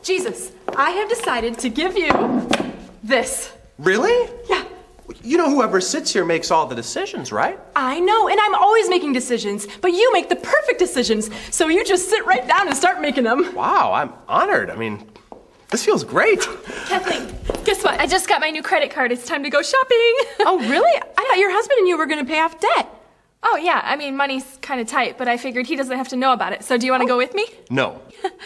Jesus, I have decided to give you this. Really? Yeah. You know whoever sits here makes all the decisions, right? I know, and I'm always making decisions, but you make the perfect decisions, so you just sit right down and start making them. Wow, I'm honored. I mean, this feels great. Kathleen, guess what? I just got my new credit card. It's time to go shopping. Oh, really? I thought your husband and you were going to pay off debt. Oh, yeah. I mean, money's kind of tight, but I figured he doesn't have to know about it. So do you want to go with me? No.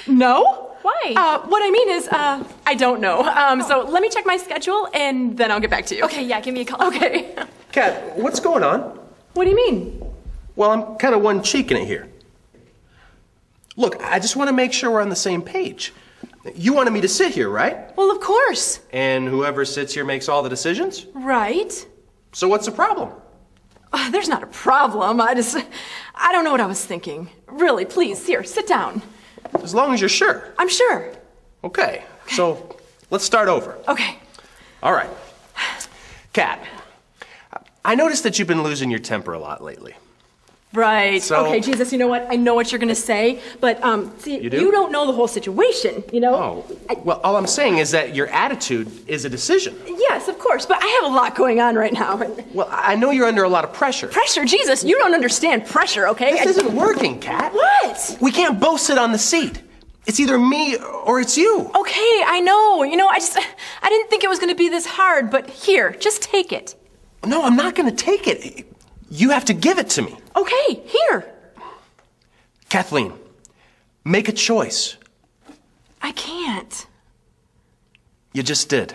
No? Why? What I mean is, I don't know. So let me check my schedule, and then I'll get back to you. Okay, yeah, give me a call. Okay. Kat, what's going on? What do you mean? Well, I'm kind of one-cheeking it here. Look, I just want to make sure we're on the same page. You wanted me to sit here, right? Well, of course. And whoever sits here makes all the decisions? Right. So what's the problem? There's not a problem. I don't know what I was thinking. Really, please, here, sit down. As long as you're sure. I'm sure. Okay, so let's start over. Okay. All right. Kat, I noticed that you've been losing your temper a lot lately. Right. So- Okay, Jesus, you know what? I know what you're going to say, but, see, You do? you don't know the whole situation, you know? Oh, well, all I'm saying is that your attitude is a decision. Yes, of course, but I have a lot going on right now. Well, I know you're under a lot of pressure. Pressure? Jesus, you don't understand pressure, okay? This isn't working, Kat. What? We can't both sit on the seat. It's either me or it's you. Okay, I know. You know, I didn't think it was going to be this hard, but here, just take it. No, I'm not going to take it. You have to give it to me. Okay, here. Kathleen, make a choice. I can't. You just did.